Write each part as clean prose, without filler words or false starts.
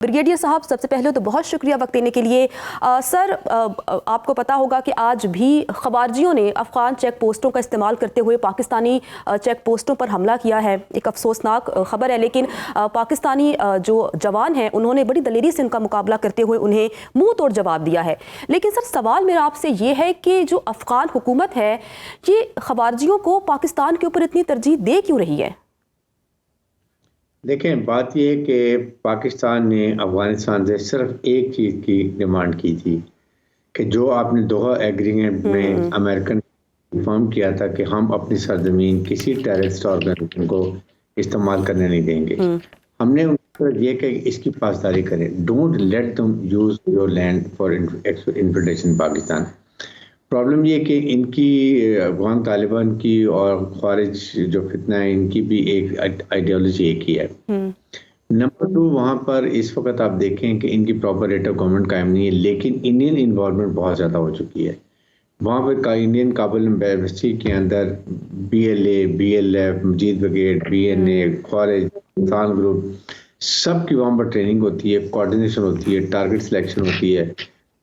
Brigadier साहब, सबसे पहले तो बहुत शुक्रिया वक्त देने के लिए। सर, आपको पता होगा कि आज भी खवारजियों ने अफ़गान चेक पोस्टों का इस्तेमाल करते हुए पाकिस्तानी चेक पोस्टों पर हमला किया है। एक अफसोसनाक खबर है, लेकिन पाकिस्तानी जो जवान हैं उन्होंने बड़ी दलेरी से उनका मुकाबला करते हुए उन्हें मुंह तोड़ जवाब दिया है। लेकिन सर, सवाल मेरा आपसे ये है कि जो अफ़गान हुकूमत है ये खवारजियों को पाकिस्तान के ऊपर इतनी तरजीह दे क्यों रही है? देखें, बात यह है कि पाकिस्तान ने अफगानिस्तान से सिर्फ एक चीज़ की डिमांड की थी कि जो आपने दोहा एग्रीमेंट में अमेरिकन कंफर्म किया था कि हम अपनी सरजमीन किसी टेररिस्ट ऑर्गेनाइजेशन को इस्तेमाल करने नहीं देंगे। हमने उनको ये कि इसकी पासदारी करें, don't let them use your land for infiltration Pakistan. Problem ये कि इनकी अफगान तालिबान की और ख्वारिज जो फितना है इनकी भी एक आइडियोलॉजी एक ही है। नंबर 2, वहाँ पर इस वक्त आप देखें कि इनकी प्रॉपर रेट ऑफ गवर्नमेंट कायम नहीं है, लेकिन इंडियन इन्वॉल्वमेंट बहुत ज़्यादा हो चुकी है। वहाँ पर इंडियन काबुल एम्बेसी के अंदर BLA, BLF, मजीद ब्रिगेड, BNA, ख्वारिज, इंसान ग्रुप, सब की वहाँ पर ट्रेनिंग होती है, कोऑर्डिनेशन होती है, टारगेट सिलेक्शन होती है।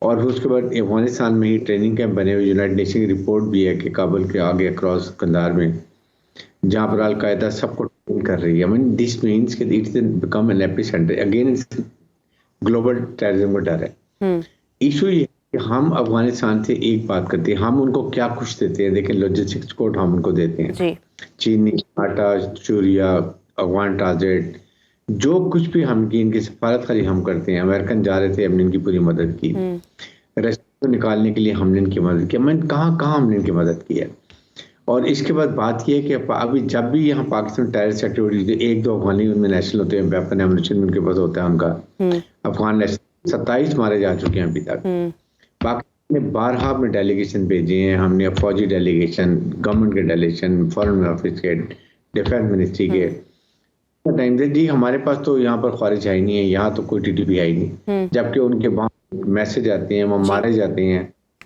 और फिर उसके बाद अफगानिस्तान में ही ट्रेनिंग कैंप बने हुए, यूनाइटेड नेशन की रिपोर्ट भी है कि काबुल के आगे अक्रॉस कंधार में जहाँ पर अलकायदा सबको ट्रेन कर रही है। आई मीन दिस मींस कि it's become an epicentre again, global terrorism का डर है। इशू ये कि हम अफगानिस्तान से एक बात करते हैं, हम उनको क्या कुछ देते हैं। देखें, लॉजिस्टिक्स कोड हम उनको देते हैं, चीनी आटा, चूरिया, अफगान ट्रांजिट, जो कुछ भी हम की इनकी सफारत खाली हम करते हैं। अमेरिकन जा रहे थे, हमने इनकी पूरी मदद की। रस्ते को निकालने के लिए हमने इनकी मदद की। मैंने कहाँ हमने इनकी मदद की है। और इसके बाद बात यह है कि अभी जब भी यहाँ पाकिस्तान टेररिस्ट एक्टिविटीज, 1-2 अफगानी उनमें नेशनल होते हैं, वेपन एमुनिशन उनके पास होता है उनका। अफगान नेशनल 27 मारे जा चुके हैं अभी तक। पाकिस्तान ने 12 में डेलीगेशन भेजे हैं। हमने फौजी डेलीगेशन, गवर्नमेंट के डेलीगेशन, फॉरेन ऑफिस के, डिफेंस मिनिस्ट्री के टाइम से, जी हमारे पास तो यहाँ पर ख्वारिज है ही नहीं है, यहाँ तो कोई TTP है ही नहीं। जबकि उनके वहाँ मैसेज आते हैं, वो मारे जाते हैं,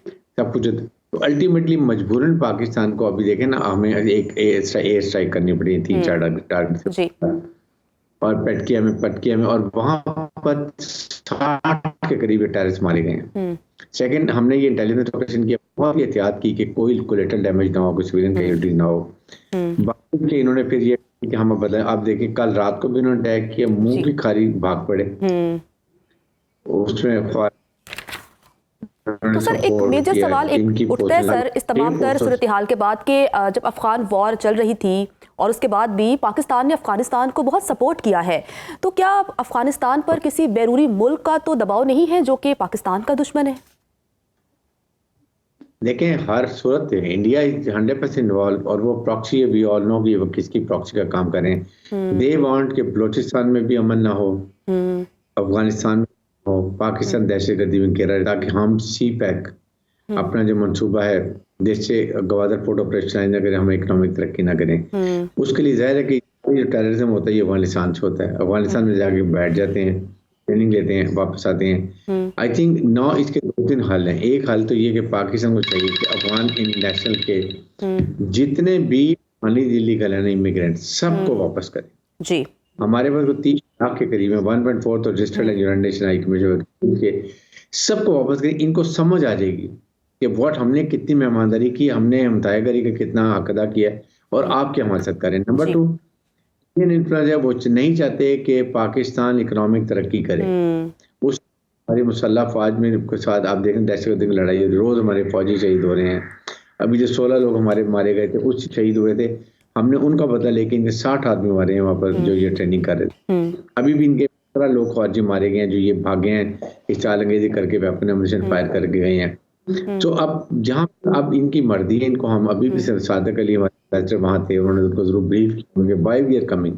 सब कुछ। तो अल्टीमेटली मजबूरन पाकिस्तान को अभी देखें ना, हमें एक एयर स्ट्राइक करनी पड़ी, 3-4 टारगेट और पटकिया में और वहां पर 60 के करीब टेररिस्ट मारे गए हैं। सेकंड, हमने ये इंटेलिजेंस ऑपरेशन किया, बहुत ही एहतियात की कि कोई कोलेटरल डैमेज ना हो, कोई सिविलियन कैजुअल्टी ना हो। बाकी के इन्होंने फिर ये कि हम बताएं, आप देखिए कल रात को भी इन्होंने अटैक किया, मुंह की खारी भाग पड़े उसमें। तो सर, एक मेजर सवाल एक उठता है सर इस तमाम तर सूरत हाल के बाद कि जब अफगान वॉर चल रही थी और उसके बाद भी पाकिस्तान ने अफगानिस्तान को बहुत सपोर्ट किया है, तो क्या अफगानिस्तान पर किसी बैरूनी मुल्क का तो दबाव नहीं है जो कि पाकिस्तान का दुश्मन है? देखें, हर सूरत है इंडिया 100% इन्वॉल्व, और वो प्रॉक्सी, वी ऑल नो कि वो किसकी प्रॉक्सी का काम करें। दे वांट कि बलोचिस्तान में भी अमन ना हो, अफगानिस्तान में हो, पाकिस्तान दहशतगर्दी में घेरा रहे, ताकि हम CPEC अपना जो मंसूबा है देश से गवादर पोर्ट ऑपरेशनलाइज न करें, हम इकोनॉमिक तरक्की ना करें। उसके लिए जाहिर है कि जो टेररिज्म होता है ये अफगानिस्तान से होता है। अफगानिस्तान में जाके बैठ जाते हैं, ट्रेनिंग लेते हैं, वापस आते हैं। आई थिंक नौ इसके 2-3 हल हैं। एक हल तो ये कि पाकिस्तान को चाहिए कि अफगान नेशनल के जितने भी इलीगल है इमिग्रेंट सबको वापस करें। जी, हमारे पास तो 30 लाख के करीब है, 1.4 तो रजिस्टर्ड है यूनाइटेड नेशन हाई कमीशन के, सबको वापस करें। इनको समझ आ जाएगी कि व्हाट हमने कितनी मेहमानदारी की, हमने हमतायागरी का कितना हक अदा किया और आप क्या हमारे साथ करें। नंबर 2, इंडियन इन्फ्लुएंस है, वो नहीं चाहते कि पाकिस्तान इकोनॉमिक तरक्की करे। उस हमारी मुसल्लह फौज में के साथ आप देखें दहशतगर्दी की लड़ाई, रोज हमारे फौजी शहीद हो रहे हैं। अभी जो 16 लोग हमारे मारे गए थे, उस शहीद हुए थे, हमने उनका बदला लेके इनके 60 आदमी मारे हैं वहां पर जो ये ट्रेनिंग कर रहे थे। अभी भी इनके 15 लोग फौजी मारे गए हैं जो ये भागे हैं, इस चालंगेजी करके वेपन एमुनिशन फायर करके गए हैं। तो अब जहाँ अब इनकी मर्जी है, इनको हम अभी भी सादक अली हमारे वहां थे, उन्होंने उनको जरूर ब्रीफ किया, बाय वी आर कमिंग।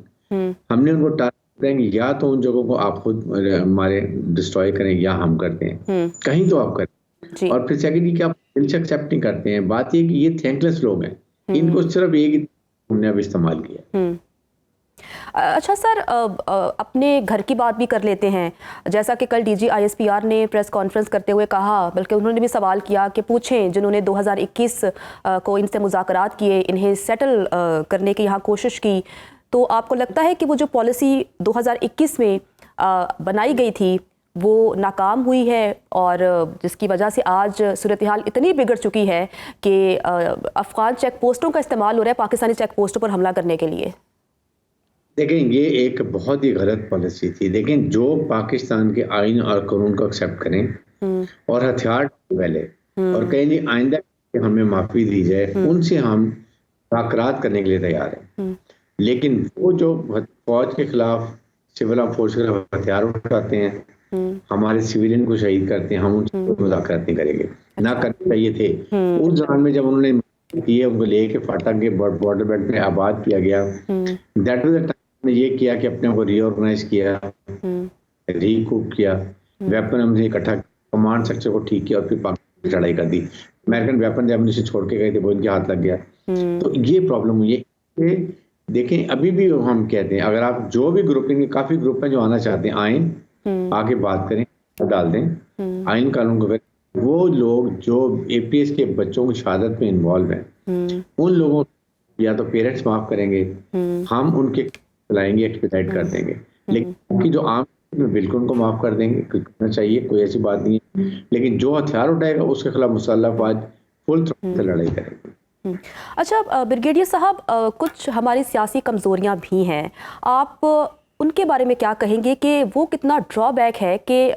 हमने उनको टारगेट करेंगे, या तो उन जगहों को आप खुद हमारे डिस्ट्रॉय करें या हम करते हैं, कहीं तो आप करें। और फिर सेकंडली कि आप दिल से एक्सेप्ट नहीं करते हैं। बात ये कि ये थैंकलेस लोग हैं, इनको सिर्फ एक हमने अब इस्तेमाल किया। अच्छा सर, अपने घर की बात भी कर लेते हैं। जैसा कि कल DG ISPR ने प्रेस कॉन्फ्रेंस करते हुए कहा, बल्कि उन्होंने भी सवाल किया कि पूछें जिन्होंने 2021 को इनसे मुज़ाकरात किए, इन्हें सेटल करने की यहाँ कोशिश की, तो आपको लगता है कि वो जो पॉलिसी 2021 में बनाई गई थी वो नाकाम हुई है और जिसकी वजह से आज सूरत हाल इतनी बिगड़ चुकी है कि अफगान चेक पोस्टों का इस्तेमाल हो रहा है पाकिस्तानी चेक पोस्टों पर हमला करने के लिए। देखें, ये एक बहुत ही गलत पॉलिसी थी। लेकिन जो पाकिस्तान के आइन और कानून को एक्सेप्ट करें और हथियार पहले और कहीं नहीं आइंदा हमें माफी दी जाए, उनसे हम मुज़ाकरात करने के लिए तैयार हैं। लेकिन वो जो फौज के खिलाफ, सिविल फोर्स के खिलाफ हथियार उठाते हैं, हमारे सिविलियन को शहीद करते हैं, हम उनसे मुज़ाकरात नहीं करेंगे। ना करने चाहिए थे। उस दौरान में जब उन्होंने किए, उनको लेके फाटक के बॉर्डर बेल्ट में आबाद किया गया, दैट वाज द टाइम ये किया कि अपने को रीऑर्गेनाइज किया, रीकूप किया, वेपन हमने इकट्ठा, कमांड स्ट्रक्चर को ठीक किया और फिर पाकिस्तान की लड़ाई कर दी। अमेरिकन वेपन जब उन्हें छोड़ के गए थे वो इनके हाथ लग गया। तो ये प्रॉब्लम हुई है। देखें, अभी भी हम कहते हैं अगर आप जो भी ग्रुप, इनके काफी ग्रुप हैं जो आना चाहते हैं, आए आगे बात करें, डाल दें आइन कानून को। वो लोग जो एपीएस के बच्चों की शहादत में इन्वॉल्व हैं, उन लोगों या तो पेरेंट्स माफ करेंगे, हम उनके लाएंगे, एक्सपेडाइट कर देंगे। लेकिन कि जो आम बिल्कुल उनको माफ कर देंगे, करना चाहिए, कोई ऐसी बात नहीं है। लेकिन जो हथियार उठाएगा उसके खिलाफ मुसल्लह फौज फुल थ्रोट से लड़ाई करेगी। अच्छा बिरगेडियर साहब, कुछ हमारी सियासी कमज़ोरियां भी हैं, आप उनके बारे में क्या कहेंगे कि वो कितना ड्रॉबैक है कि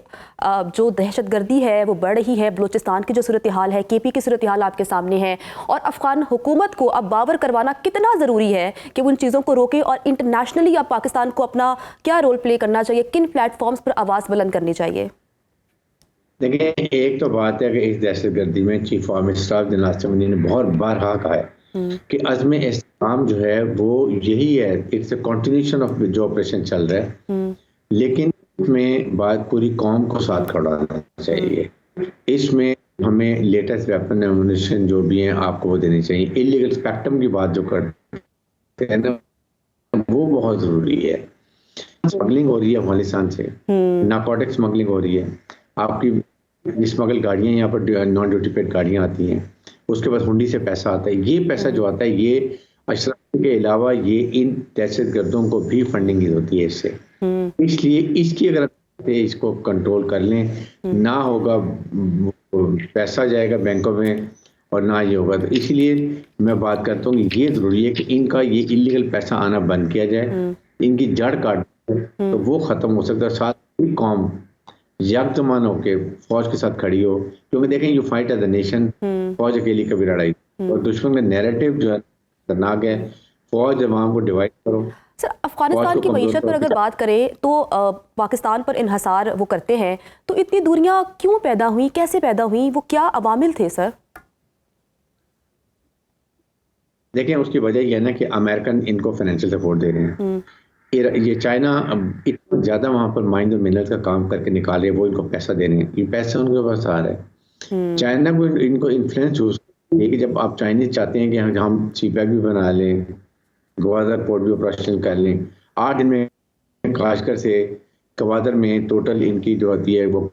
जो दहशतगर्दी है वो बढ़ रही है, बलूचिस्तान की जो सूरत हाल है, केपी की सूरत हाल आपके सामने है, और अफगान हुकूमत को अब बावर करवाना कितना ज़रूरी है कि वो उन चीज़ों को रोके, और इंटरनेशनली अब पाकिस्तान को अपना क्या रोल प्ले करना चाहिए, किन प्लेटफॉर्म्स पर आवाज़ बुलंद करनी चाहिए? देखिए, एक तो बात है कि इस दहशतगर्दी में chief of staff general assembly ने बहुत बारहा कहा है कि अज़्म इस्तेकाम जो है वो यही है, इट्स अ कंटिन्यूएशन ऑफ जो ऑपरेशन चल रहा है। लेकिन इसमें बात पूरी कौम को साथ खड़ाना चाहिए। इसमें हमें लेटेस्ट वेपन एमुनिशन जो भी हैं आपको वो देनी चाहिए। इलीगल स्पेक्ट्रम की बात जो करते हैं ना, वो बहुत ज़रूरी है। स्मगलिंग हो रही है अफगानिस्तान से, नारकोटिक स्मगलिंग हो रही है, आपकी स्मगल गाड़ियाँ यहाँ पर नॉन ड्यूटी पेड गाड़ियाँ आती हैं, उसके बाद हुंडी से पैसा आता है। ये पैसा जो आता है ये अशराफ के अलावा ये इन दहशतगर्दों को भी फंडिंग होती है इससे। इसलिए इसकी अगर इसको कंट्रोल कर लें, ना होगा पैसा जाएगा बैंकों में और ना ये होगा। तो इसलिए मैं बात करता हूँ ये जरूरी है कि इनका ये इलीगल पैसा आना बंद किया जाए, इनकी जड़ काट तो वो खत्म हो सकता है। साथ ही कौम यकजमान होके फौज के साथ खड़ी हो, क्योंकि देखें you fight as a nation, फौज अकेली कभी लड़ाई, और दुश्मन का नैरेटिव जो है खतरनाक है। फौज अवाम को डिवाइड करो। सर, अफगानिस्तान की मईशत पर अगर बात करें तो पाकिस्तान पर इन्हसार वो करते हैं, तो इतनी दूरियां क्यों पैदा हुई, कैसे पैदा हुई, वो क्या अवामिल थे सर? देखें, उसकी वजह यह है ना कि अमेरिकन इनको फाइनेंशियल सपोर्ट दे रहे हैं। ये चाइना अब इतना ज्यादा वहां पर माइन और मिनरल्स का काम करके निकाले, वो इनको पैसा दे रहे हैं, ये पैसा उनके पास आ रहा है। चाइना को इनको इन्फ्लुएंस हो ये कि जब आप चाइनीज चाहते हैं कि हम सीपैक भी बना लें, गवादर पोर्ट भी ऑपरेशन कर लें, 8 दिन में काशगर से गवादर में टोटल इनकी जो होती है वो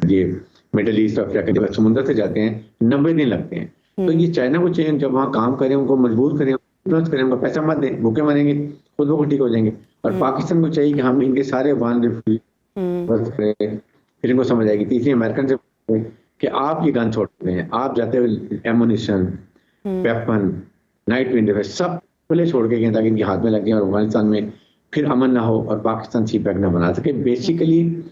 ये मिडल ईस्ट अफ्रीका समुद्र से जाते हैं, 90 दिन लगते हैं। तो ये चाइना को चाहिए जब वहाँ काम करें, उनको मजबूर करें, इन्फ्लुएंस करें, उनको पैसा मत दें, भूखे मरेंगे, खुद वो ठीक हो जाएंगे। और पाकिस्तान को चाहिए कि हम इनके सारे अफगान फिर इनको समझ आएगी। तीसरी अमेरिकन से कि आप ये गन छोड़ते हैं, आप जाते हुए एमुनिशन, वेपन, नाइट विंडो सब खुले छोड़ के गए ताकि इनके हाथ में लग जाए और अफगानिस्तान में फिर अमन ना हो और पाकिस्तान सीपैक ना बना सके। बेसिकली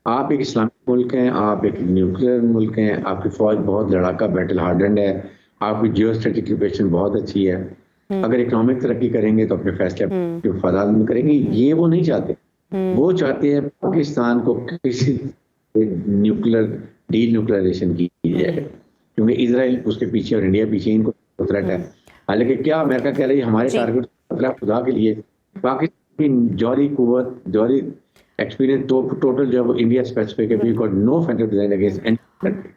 आप एक इस्लामिक मुल्क हैं, आप एक न्यूक्लियर मुल्क हैं, आपकी फौज बहुत लड़ाका बैटल हार्डेंड है, आपकी जियो स्ट्रेटेजिक लोकेशन बहुत अच्छी है। अगर इकोनॉमिक तरक्की करेंगे तो अपने फैसले वफादार में करेंगे। ये वो नहीं चाहते, वो चाहते हैं पाकिस्तान को किसी न्यूक्लियर डीन्यूक्लियरेशन की जाए, क्योंकि इजराइल उसके पीछे और इंडिया पीछे, इनको थ्रेट है। हालांकि क्या अमेरिका कह रही है हमारे टारगेट खुदा के लिए पाकिस्तान की जौहरी कुव्वत, जौहरी एक्सपीरियंस तो टोटल जो है इंडिया स्पेसिफिक है, we got no federal design against any country.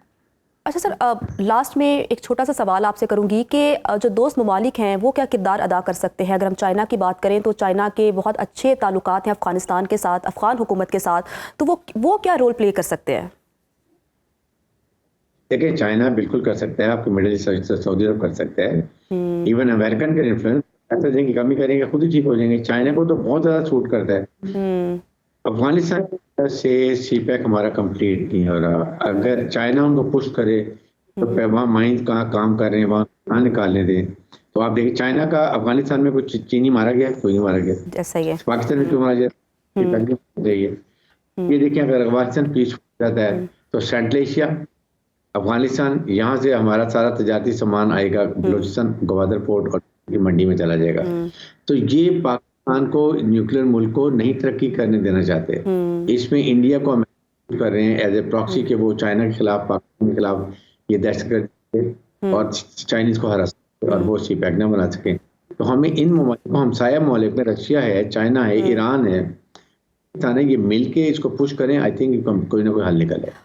अच्छा सर, लास्ट में एक छोटा सा सवाल आपसे करूंगी कि जो दोस्त ममालिक हैं वो क्या किरदार अदा कर सकते हैं? अगर हम चाइना की बात करें तो चाइना के बहुत अच्छे ताल्लुकात हैं अफगानिस्तान के साथ, अफगान हुकूमत के साथ, तो वो क्या रोल प्ले कर सकते हैं? देखिए, चाइना बिल्कुल कर सकता है, आपके मिडिल ईस्ट सऊदी अरब कर सकता है, इवन अमेरिकन का इन्फ्लुएंस ऐसा नहीं कि कमी करेंगे खुद ही ठीक हो जाएंगे। चाइना को तो बहुत ज्यादा सूट करता है। अफगानिस्तान से सीपैक हमारा कंप्लीट नहीं हो रहा। अगर चाइना उनको पुश करे तो वहाँ माइंस कहाँ काम कर रहे हैं वहाँ कहाँ निकालने दें। तो आप देखिए चाइना का अफगानिस्तान में कुछ चीनी मारा गया, कोई नहीं मारा गया। जैसा ही है। पाकिस्तान में क्यों मारा गया? ये देखिए अगर अफगानिस्तान पीस हो जाता है तो सेंट्रल एशिया, अफगानिस्तान, यहाँ से हमारा सारा तजारती सामान आएगा बलूचिस्तान ग्वादर पोर्ट और की मंडी में चला जाएगा। तो ये पाकिस्तान को, न्यूक्लियर मुल्क को नहीं तरक्की करने देना चाहते। इसमें इंडिया को हम कर रहे हैं एज ए प्रॉक्सी के वो चाइना के खिलाफ, पाकिस्तान के खिलाफ ये दहशतगर्द और चाइनीज को हरा सके और वो सीपैक न बना सके। तो हमें इन ममालिक को, हमसाया ममालिक में रशिया है, चाइना है, ईरान है, ये मिल के इसको पुश करें। आई थिंक कोई ना कोई हल निकले।